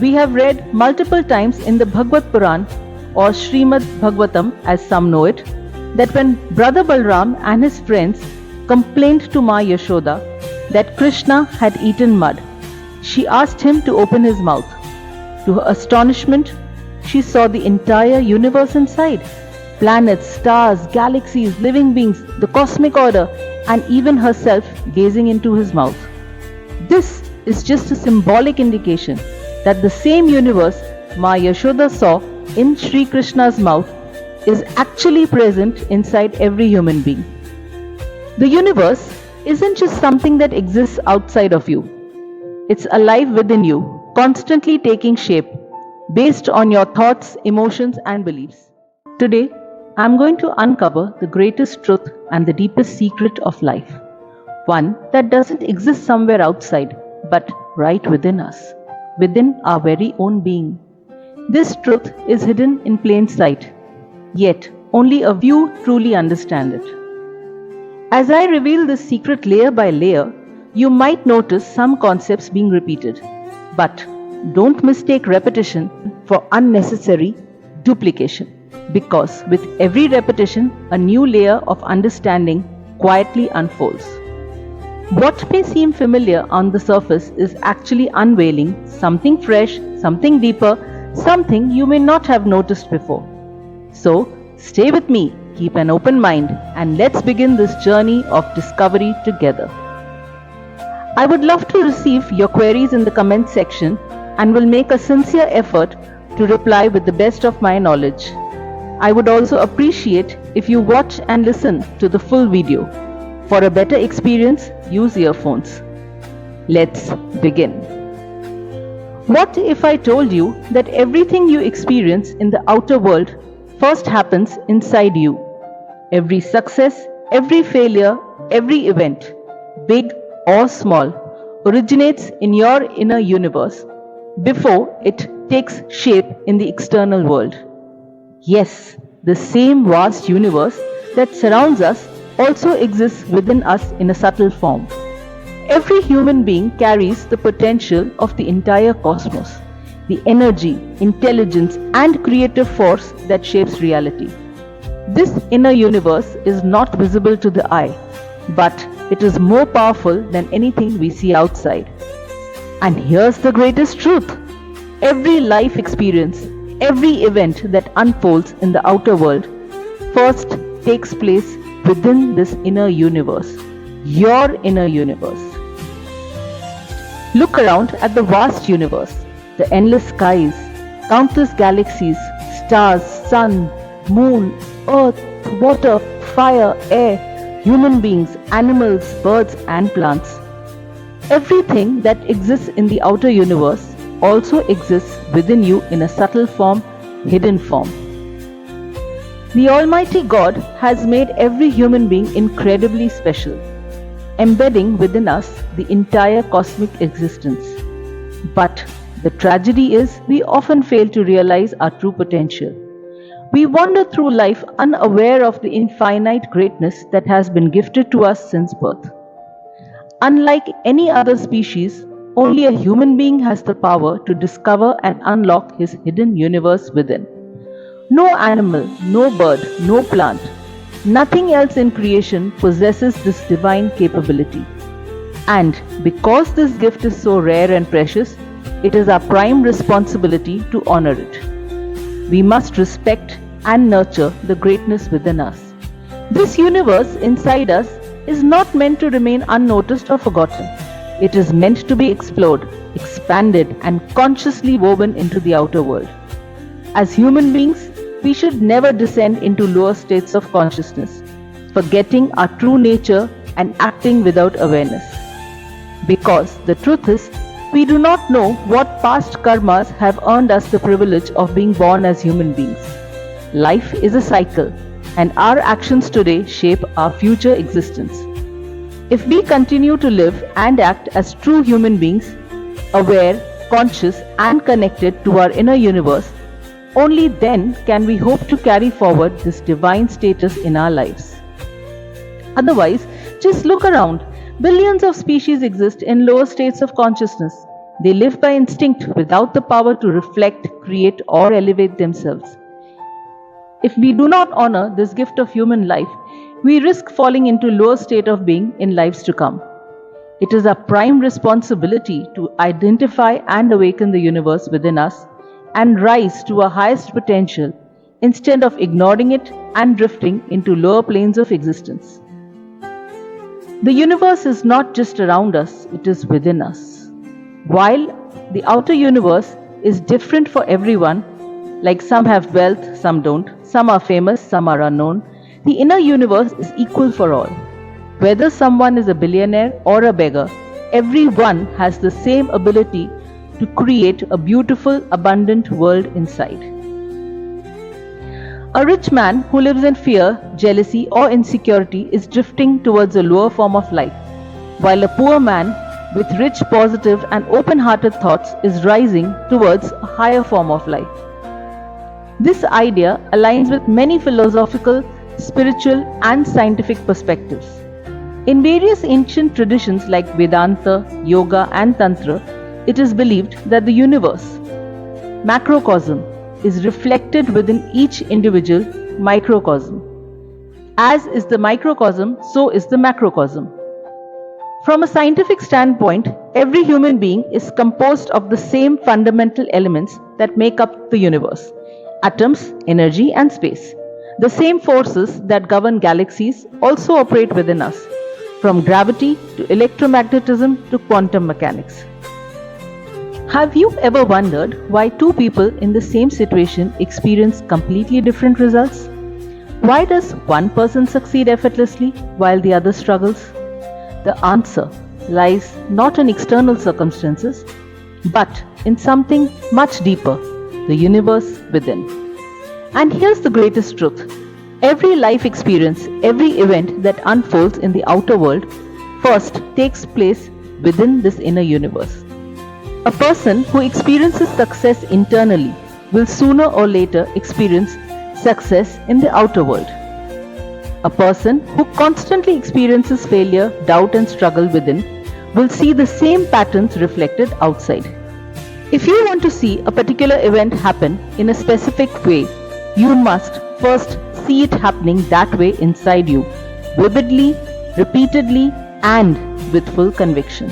We have read multiple times in the Bhagavad Puran or Srimad Bhagavatam as some know it, that when Brother Balram and his friends complained to Ma Yashoda that Krishna had eaten mud, she asked him to open his mouth. To her astonishment, she saw the entire universe inside. Planets, stars, galaxies, living beings, the cosmic order, and even herself gazing into his mouth. This is just a symbolic indication that the same universe Ma Yashoda saw in Sri Krishna's mouth is actually present inside every human being. The universe isn't just something that exists outside of you. It's alive within you, constantly taking shape based on your thoughts, emotions, and beliefs. Today, I'm going to uncover the greatest truth and the deepest secret of life. One that doesn't exist somewhere outside, but right within us, within our very own being. This truth is hidden in plain sight, yet only a few truly understand it. As I reveal this secret layer by layer, you might notice some concepts being repeated. But don't mistake repetition for unnecessary duplication, because with every repetition, a new layer of understanding quietly unfolds. What may seem familiar on the surface is actually unveiling something fresh, something deeper, something you may not have noticed before. So, stay with me, keep an open mind, and let's begin this journey of discovery together. I would love to receive your queries in the comment section and will make a sincere effort to reply with the best of my knowledge. I would also appreciate if you watch and listen to the full video. For a better experience, use earphones. Let's begin. What if I told you that everything you experience in the outer world first happens inside you? Every success, every failure, every event, big or small, originates in your inner universe before it takes shape in the external world. Yes, the same vast universe that surrounds us also exists within us in a subtle form. Every human being carries the potential of the entire cosmos, the energy, intelligence, and creative force that shapes reality. This inner universe is not visible to the eye, but it is more powerful than anything we see outside. And here's the greatest truth. Every life experience, every event that unfolds in the outer world first takes place within this inner universe, your inner universe. Look around at the vast universe, the endless skies, countless galaxies, stars, sun, moon, earth, water, fire, air, human beings, animals, birds, and plants. Everything that exists in the outer universe also exists within you in a subtle form, hidden form. The Almighty God has made every human being incredibly special, embedding within us the entire cosmic existence. But the tragedy is we often fail to realize our true potential. We wander through life unaware of the infinite greatness that has been gifted to us since birth. Unlike any other species, only a human being has the power to discover and unlock his hidden universe within. No animal, no bird, no plant, nothing else in creation possesses this divine capability. And because this gift is so rare and precious, it is our prime responsibility to honor it. We must respect and nurture the greatness within us. This universe inside us is not meant to remain unnoticed or forgotten. It is meant to be explored, expanded, and consciously woven into the outer world. As human beings, we should never descend into lower states of consciousness, forgetting our true nature and acting without awareness. Because the truth is, we do not know what past karmas have earned us the privilege of being born as human beings. Life is a cycle, and our actions today shape our future existence. If we continue to live and act as true human beings, aware, conscious, and connected to our inner universe, only then can we hope to carry forward this divine status in our lives. Otherwise, just look around. Billions of species exist in lower states of consciousness. They live by instinct without the power to reflect, create, or elevate themselves. If we do not honor this gift of human life, we risk falling into lower state of being in lives to come. It is our prime responsibility to identify and awaken the universe within us and rise to our highest potential instead of ignoring it and drifting into lower planes of existence. The universe is not just around us, it is within us. While the outer universe is different for everyone, like some have wealth, some don't, some are famous, some are unknown, the inner universe is equal for all. Whether someone is a billionaire or a beggar, everyone has the same ability to create a beautiful, abundant world inside. A rich man who lives in fear, jealousy, or insecurity is drifting towards a lower form of life, while a poor man with rich, positive, and open hearted thoughts is rising towards a higher form of life. This idea aligns with many philosophical, spiritual, and scientific perspectives. In various ancient traditions like Vedanta, Yoga, and Tantra, it is believed that the universe, macrocosm, is reflected within each individual microcosm. As is the microcosm, so is the macrocosm. From a scientific standpoint, every human being is composed of the same fundamental elements that make up the universe: atoms, energy, and space. The same forces that govern galaxies also operate within us, from gravity to electromagnetism to quantum mechanics. Have you ever wondered why two people in the same situation experience completely different results? Why does one person succeed effortlessly while the other struggles? The answer lies not in external circumstances, but in something much deeper: the universe within. And here's the greatest truth: every life experience, every event that unfolds in the outer world, first takes place within this inner universe. A person who experiences success internally will sooner or later experience success in the outer world. A person who constantly experiences failure, doubt, and struggle within will see the same patterns reflected outside. If you want to see a particular event happen in a specific way, you must first see it happening that way inside you, vividly, repeatedly, and with full conviction.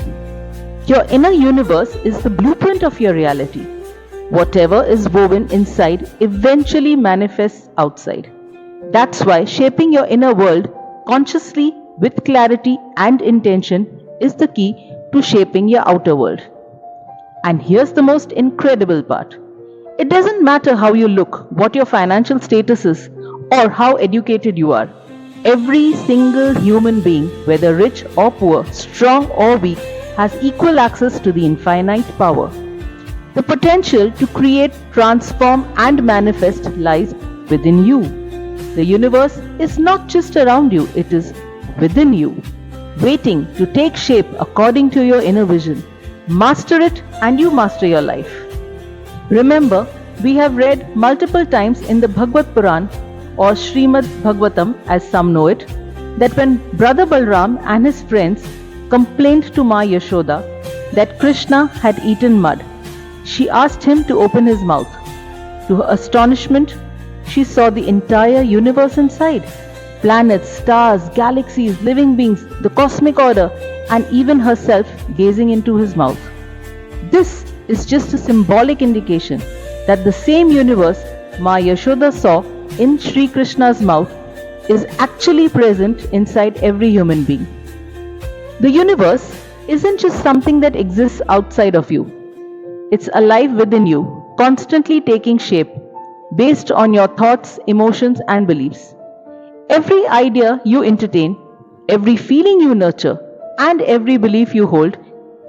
Your inner universe is the blueprint of your reality. Whatever is woven inside eventually manifests outside. That's why shaping your inner world consciously, with clarity and intention, is the key to shaping your outer world. And here's the most incredible part: it doesn't matter how you look, what your financial status is, or how educated you are. Every single human being, whether rich or poor, strong or weak, has equal access to the infinite power. The potential to create, transform, and manifest lies within you. The universe is not just around you, it is within you, waiting to take shape according to your inner vision. Master it, and you master your life. Remember, we have read multiple times in the Bhagavad Puran, or Srimad Bhagavatam as some know it, that when Brother Balram and his friends complained to Ma Yashoda that Krishna had eaten mud, she asked him to open his mouth. To her astonishment, she saw the entire universe inside: planets, stars, galaxies, living beings, the cosmic order, and even herself gazing into his mouth. This is just a symbolic indication that the same universe Ma Yashoda saw in Sri Krishna's mouth is actually present inside every human being. The universe isn't just something that exists outside of you. It's alive within you, constantly taking shape based on your thoughts, emotions, and beliefs. Every idea you entertain, every feeling you nurture, and every belief you hold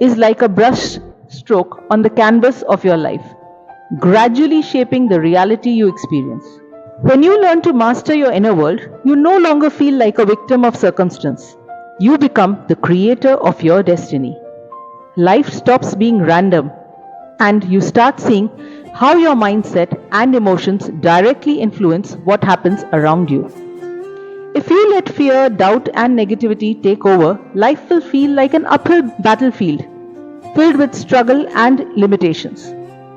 is like a brush stroke on the canvas of your life, gradually shaping the reality you experience. When you learn to master your inner world, you no longer feel like a victim of circumstance. You become the creator of your destiny. Life stops being random, and you start seeing how your mindset and emotions directly influence what happens around you. If you let fear, doubt, and negativity take over, life will feel like an uphill battlefield. filled with struggle and limitations.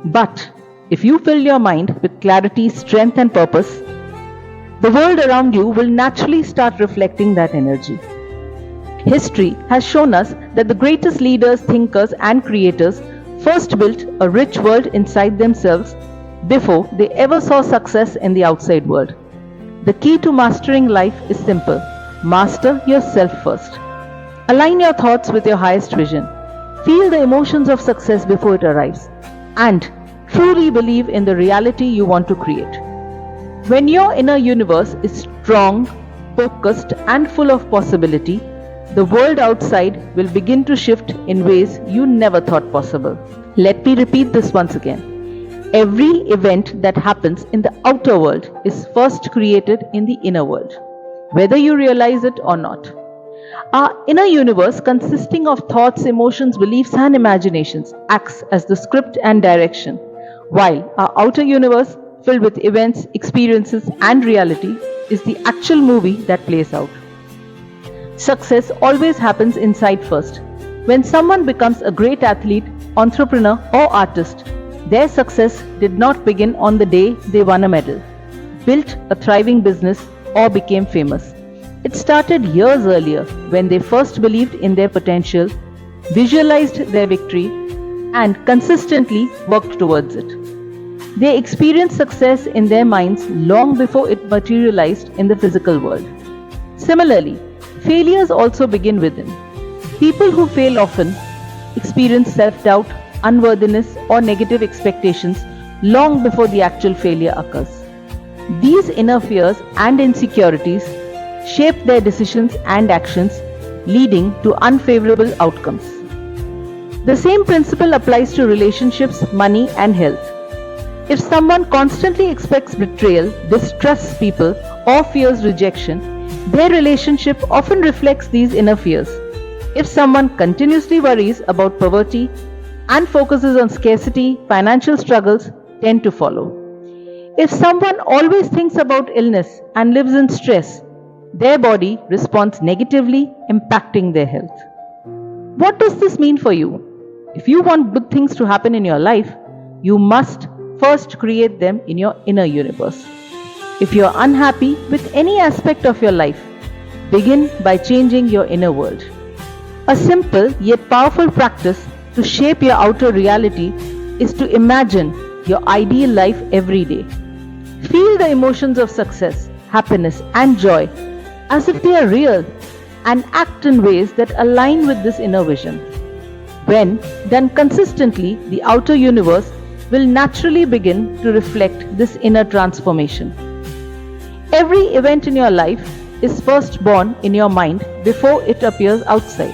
But if you fill your mind with clarity, strength, and purpose, the world around you will naturally start reflecting that energy. History has shown us that the greatest leaders, thinkers, and creators first built a rich world inside themselves before they ever saw success in the outside world. The key to mastering life is simple: master yourself first. Align your thoughts with your highest vision. Feel the emotions of success before it arrives. And truly believe in the reality you want to create. When your inner universe is strong, focused, and full of possibility, the world outside will begin to shift in ways you never thought possible. Let me repeat this once again. Every event that happens in the outer world is first created in the inner world, whether you realize it or not. Our inner universe, consisting of thoughts, emotions, beliefs, and imaginations, acts as the script and direction, while our outer universe, filled with events, experiences, and reality, is the actual movie that plays out. Success always happens inside first. When someone becomes a great athlete, entrepreneur, or artist, their success did not begin on the day they won a medal, built a thriving business, or became famous. It started years earlier when they first believed in their potential, visualized their victory, and consistently worked towards it. They experienced success in their minds long before it materialized in the physical world. Similarly, failures also begin within. People who fail often experience self-doubt, unworthiness, or negative expectations long before the actual failure occurs. These inner fears and insecurities shape their decisions and actions, leading to unfavorable outcomes. The same principle applies to relationships, money, and health. If someone constantly expects betrayal, distrusts people, or fears rejection, their relationship often reflects these inner fears. If someone continuously worries about poverty and focuses on scarcity, financial struggles tend to follow. If someone always thinks about illness and lives in stress, their body responds negatively, impacting their health. What does this mean for you? If you want good things to happen in your life, you must first create them in your inner universe. If you are unhappy with any aspect of your life, begin by changing your inner world. A simple yet powerful practice to shape your outer reality is to imagine your ideal life every day. Feel the emotions of success, happiness, and joy as if they are real, and act in ways that align with this inner vision. When done consistently, the outer universe will naturally begin to reflect this inner transformation. Every event in your life is first born in your mind before it appears outside.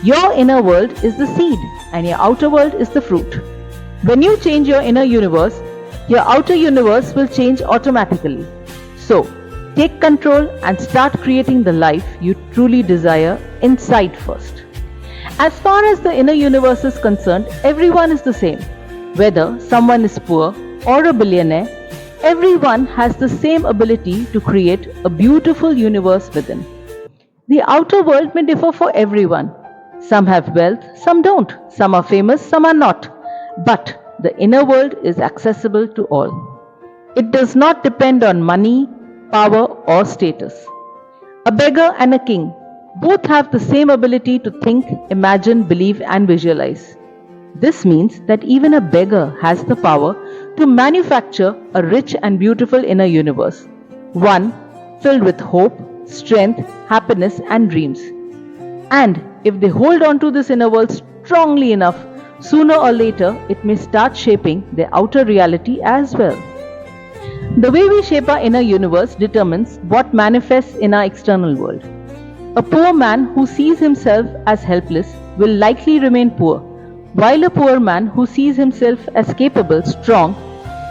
Your inner world is the seed and your outer world is the fruit. When you change your inner universe, your outer universe will change automatically. So, take control and start creating the life you truly desire inside first. As far as the inner universe is concerned, everyone is the same. Whether someone is poor or a billionaire, everyone has the same ability to create a beautiful universe within. The outer world may differ for everyone. Some have wealth, some don't. Some are famous, some are not. But the inner world is accessible to all. It does not depend on money, power, or status. A beggar and a king both have the same ability to think, imagine, believe, and visualize. This means that even a beggar has the power to manufacture a rich and beautiful inner universe, one filled with hope, strength, happiness, and dreams. And if they hold on to this inner world strongly enough, sooner or later it may start shaping their outer reality as well. The way we shape our inner universe determines what manifests in our external world. A poor man who sees himself as helpless will likely remain poor, while a poor man who sees himself as capable, strong,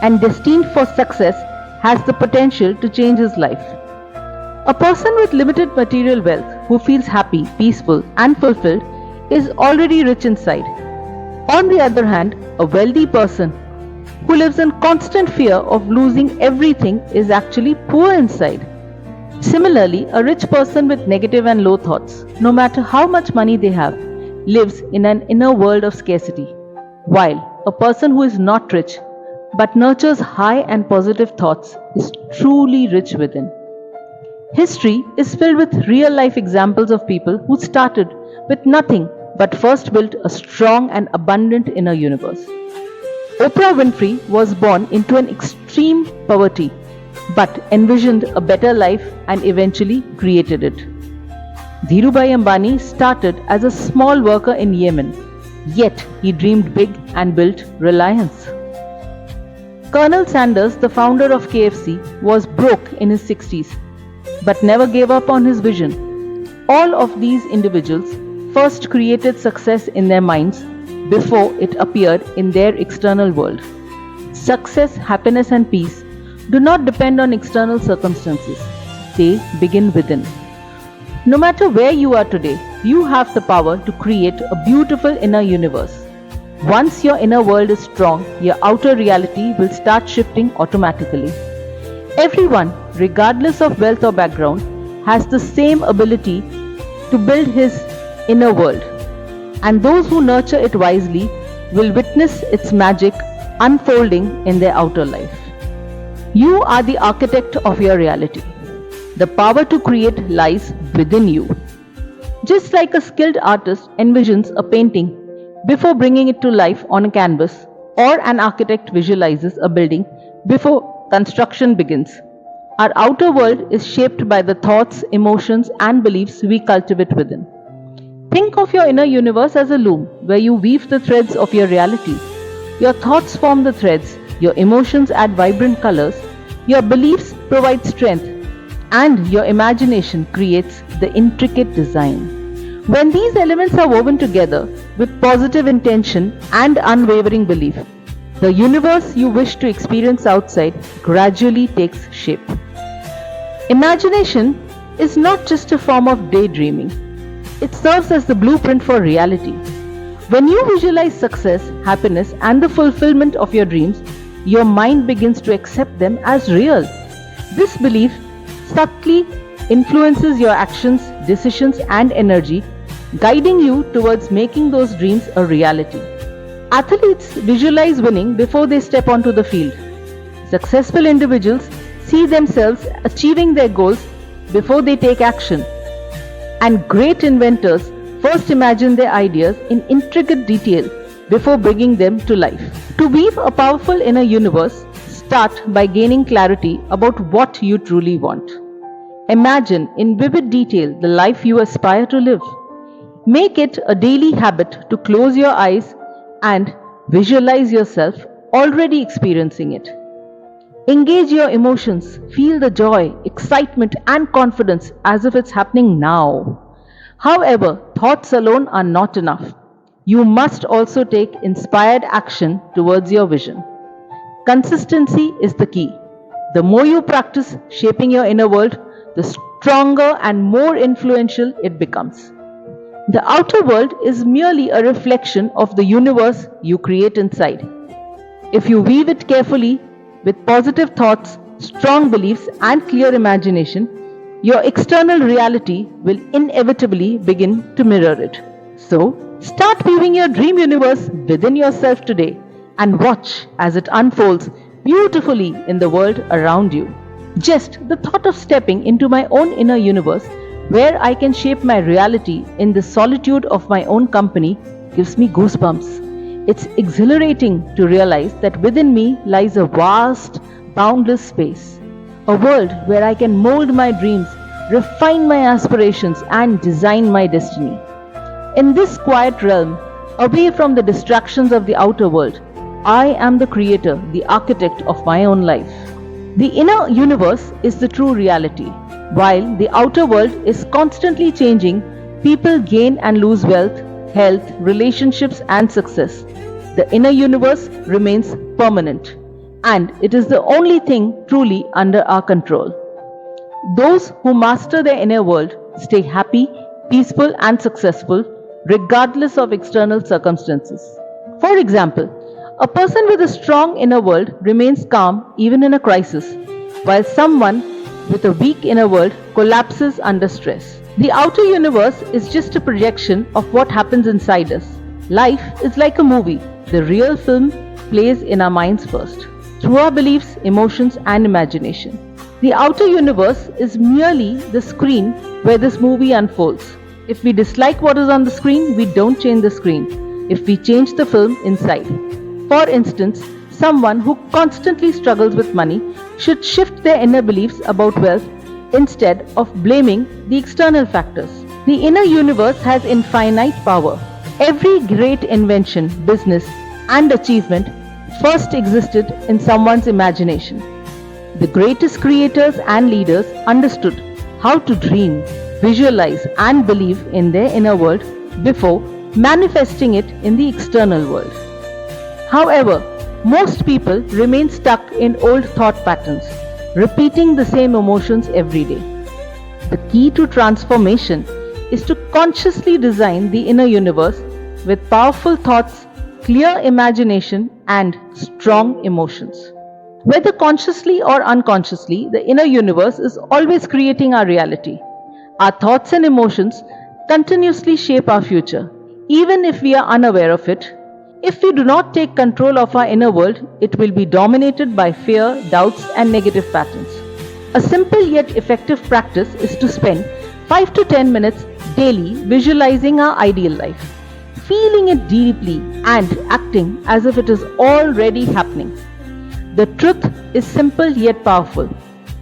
and destined for success has the potential to change his life. A person with limited material wealth who feels happy, peaceful, and fulfilled is already rich inside. On the other hand, a wealthy person who lives in constant fear of losing everything is actually poor inside. Similarly, a rich person with negative and low thoughts, no matter how much money they have, lives in an inner world of scarcity, while a person who is not rich but nurtures high and positive thoughts is truly rich within. History is filled with real life examples of people who started with nothing but first built a strong and abundant inner universe. Oprah Winfrey was born into an extreme poverty but envisioned a better life and eventually created it. Dhirubhai Ambani started as a small worker in Yemen, yet he dreamed big and built Reliance. Colonel Sanders, the founder of KFC, was broke in his 60s but never gave up on his vision. All of these individuals first created success in their minds before it appeared in their external world. Success, happiness, and peace do not depend on external circumstances, they begin within. No matter where you are today, you have the power to create a beautiful inner universe. Once your inner world is strong, your outer reality will start shifting automatically. Everyone, regardless of wealth or background, has the same ability to build his inner world, and those who nurture it wisely will witness its magic unfolding in their outer life. You are the architect of your reality. The power to create lies within you. Just like a skilled artist envisions a painting before bringing it to life on a canvas, or an architect visualizes a building before construction begins, our outer world is shaped by the thoughts, emotions, and beliefs we cultivate within. Think of your inner universe as a loom where you weave the threads of your reality. Your thoughts form the threads, your emotions add vibrant colors, your beliefs provide strength, and your imagination creates the intricate design. When these elements are woven together with positive intention and unwavering belief, the universe you wish to experience outside gradually takes shape. Imagination is not just a form of daydreaming. It serves as the blueprint for reality. When you visualize success, happiness, and the fulfillment of your dreams, your mind begins to accept them as real. This belief subtly influences your actions, decisions, and energy, guiding you towards making those dreams a reality. Athletes visualize winning before they step onto the field. Successful individuals see themselves achieving their goals before they take action. And great inventors first imagine their ideas in intricate detail before bringing them to life. To weave a powerful inner universe, start by gaining clarity about what you truly want. Imagine in vivid detail the life you aspire to live. Make it a daily habit to close your eyes and visualize yourself already experiencing it. Engage your emotions, feel the joy, excitement, and confidence as if it's happening now. However, thoughts alone are not enough. You must also take inspired action towards your vision. Consistency is the key. The more you practice shaping your inner world, the stronger and more influential it becomes. The outer world is merely a reflection of the universe you create inside. If you weave it carefully with positive thoughts, strong beliefs, and clear imagination, your external reality will inevitably begin to mirror it. So, start weaving your dream universe within yourself today and watch as it unfolds beautifully in the world around you. Just the thought of stepping into my own inner universe, where I can shape my reality in the solitude of my own company, gives me goosebumps. It's exhilarating to realize that within me lies a vast, boundless space, a world where I can mold my dreams, refine my aspirations, and design my destiny. In this quiet realm, away from the distractions of the outer world, I am the creator, the architect of my own life. The inner universe is the true reality. While the outer world is constantly changing, people gain and lose wealth, health, relationships, and success. The inner universe remains permanent, and it is the only thing truly under our control. Those who master their inner world stay happy, peaceful, and successful regardless of external circumstances. For example, a person with a strong inner world remains calm even in a crisis, while someone with a weak inner world collapses under stress. The outer universe is just a projection of what happens inside us. Life is like a movie. The real film plays in our minds first, through our beliefs, emotions, and imagination. The outer universe is merely the screen where this movie unfolds. If we dislike what is on the screen, we don't change the screen. If we change the film inside. For instance, someone who constantly struggles with money should shift their inner beliefs about wealth instead of blaming the external factors. The inner universe has infinite power. Every great invention, business, and achievement first existed in someone's imagination. The greatest creators and leaders understood how to dream, visualize, and believe in their inner world before manifesting it in the external world. However, most people remain stuck in old thought patterns, repeating the same emotions every day. The key to transformation is to consciously design the inner universe with powerful thoughts, clear imagination, and strong emotions. Whether consciously or unconsciously, the inner universe is always creating our reality. Our thoughts and emotions continuously shape our future, even if we are unaware of it. If we do not take control of our inner world, it will be dominated by fear, doubts, and negative patterns. A simple yet effective practice is to spend 5 to 10 minutes daily visualizing our ideal life, feeling it deeply and acting as if it is already happening. The truth is simple yet powerful.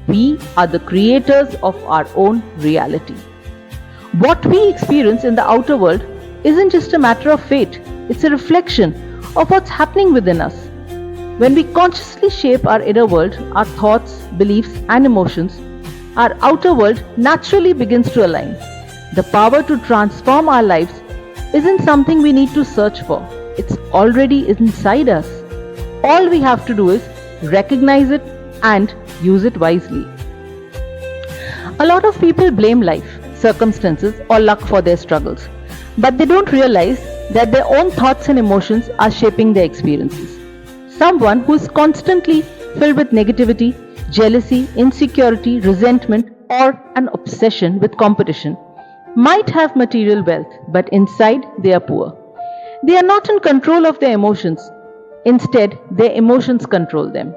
We are the creators of our own reality. What we experience in the outer world isn't just a matter of fate, it's a reflection of what's happening within us. When we consciously shape our inner world, our thoughts, beliefs, and emotions, our outer world naturally begins to align. The power to transform our lives isn't something we need to search for, it's already inside us. All we have to do is recognize it and use it wisely. A lot of people blame life, circumstances, or luck for their struggles, but they don't realize that their own thoughts and emotions are shaping their experiences. Someone who is constantly filled with negativity, jealousy, insecurity, resentment, or an obsession with competition might have material wealth, but inside they are poor. They are not in control of their emotions. Instead, their emotions control them.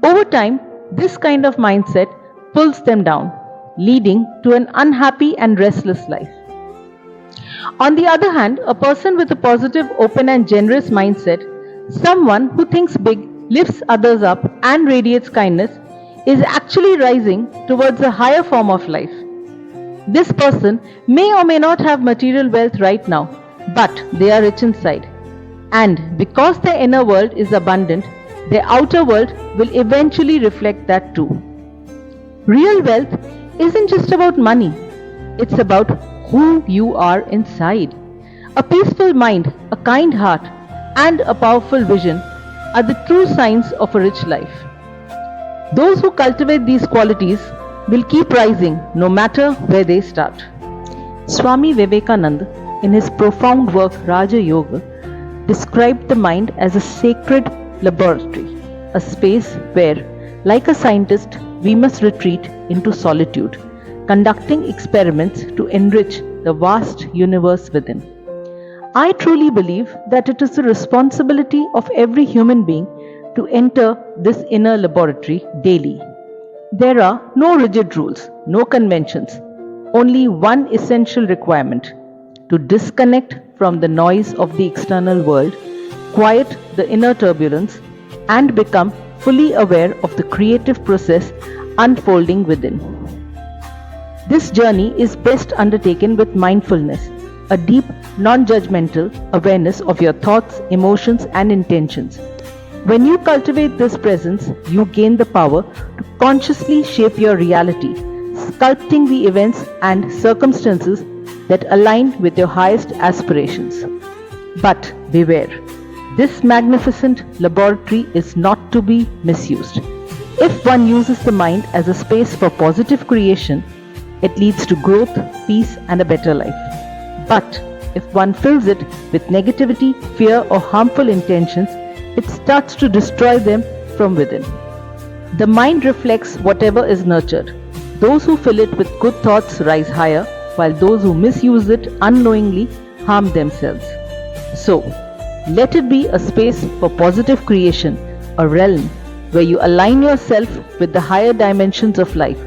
Over time, this kind of mindset pulls them down, leading to an unhappy and restless life. On the other hand, a person with a positive, open, and generous mindset, someone who thinks big, lifts others up, and radiates kindness, is actually rising towards a higher form of life. This person may or may not have material wealth right now, but they are rich inside. And because their inner world is abundant, their outer world will eventually reflect that too. Real wealth isn't just about money, it's about who you are inside. A peaceful mind, a kind heart, and a powerful vision are the true signs of a rich life. Those who cultivate these qualities will keep rising no matter where they start. Swami Vivekananda, in his profound work Raja Yoga, described the mind as a sacred laboratory, a space where, like a scientist, we must retreat into solitude, conducting experiments to enrich the vast universe within. I truly believe that it is the responsibility of every human being to enter this inner laboratory daily. There are no rigid rules, no conventions, only one essential requirement: to disconnect from the noise of the external world, quiet the inner turbulence, and become fully aware of the creative process unfolding within. This journey is best undertaken with mindfulness, a deep, non-judgmental awareness of your thoughts, emotions, and intentions. When you cultivate this presence, you gain the power to consciously shape your reality, sculpting the events and circumstances that align with your highest aspirations. But beware, this magnificent laboratory is not to be misused. If one uses the mind as a space for positive creation, it leads to growth, peace, and a better life. But if one fills it with negativity, fear, or harmful intentions, it starts to destroy them from within. The mind reflects whatever is nurtured. Those who fill it with good thoughts rise higher, while those who misuse it unknowingly harm themselves. So, let it be a space for positive creation, a realm where you align yourself with the higher dimensions of life,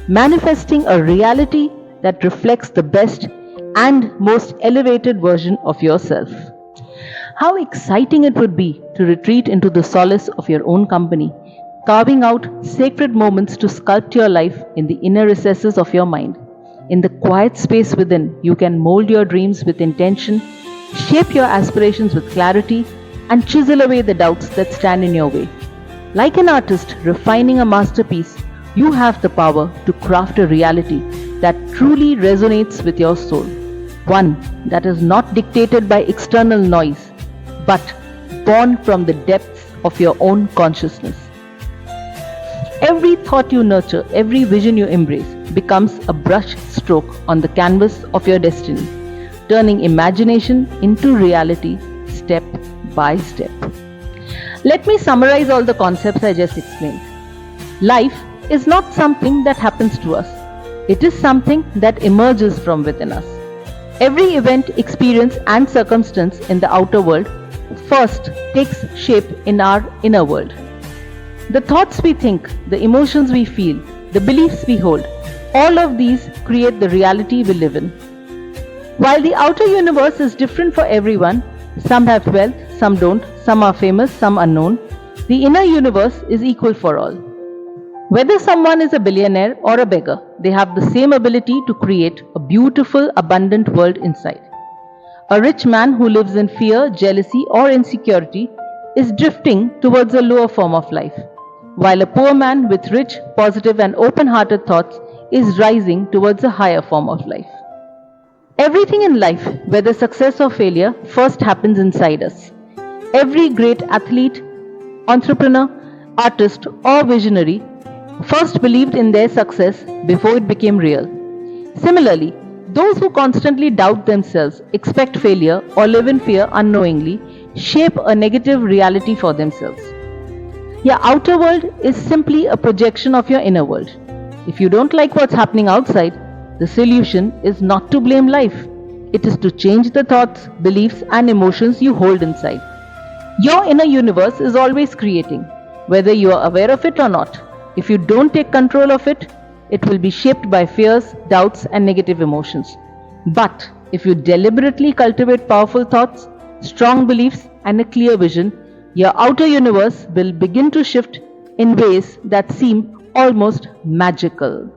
manifesting a reality that reflects the best and most elevated version of yourself. How exciting it would be to retreat into the solace of your own company, carving out sacred moments to sculpt your life in the inner recesses of your mind. In the quiet space within, you can mold your dreams with intention, shape your aspirations with clarity, and chisel away the doubts that stand in your way. Like an artist refining a masterpiece, you have the power to craft a reality that truly resonates with your soul. One that is not dictated by external noise, but born from the depths of your own consciousness. Every thought you nurture, every vision you embrace, becomes a brush stroke on the canvas of your destiny, turning imagination into reality step by step. Let me summarize all the concepts I just explained. Life is not something that happens to us. It is something that emerges from within us. Every event, experience, and circumstance in the outer world first takes shape in our inner world. The thoughts we think, the emotions we feel, the beliefs we hold, all of these create the reality we live in. While the outer universe is different for everyone, some have wealth, some don't, some are famous, some unknown, the inner universe is equal for all. Whether someone is a billionaire or a beggar, they have the same ability to create a beautiful, abundant world inside. A rich man who lives in fear, jealousy, or insecurity is drifting towards a lower form of life, while a poor man with rich, positive, and open-hearted thoughts is rising towards a higher form of life. Everything in life, whether success or failure, first happens inside us. Every great athlete, entrepreneur, artist, or visionary first believed in their success before it became real. Similarly, those who constantly doubt themselves, expect failure, or live in fear unknowingly shape a negative reality for themselves. Your outer world is simply a projection of your inner world. If you don't like what's happening outside, the solution is not to blame life. It is to change the thoughts, beliefs, and emotions you hold inside. Your inner universe is always creating, whether you are aware of it or not. If you don't take control of it, it will be shaped by fears, doubts, and negative emotions. But if you deliberately cultivate powerful thoughts, strong beliefs, and a clear vision, your outer universe will begin to shift in ways that seem almost magical.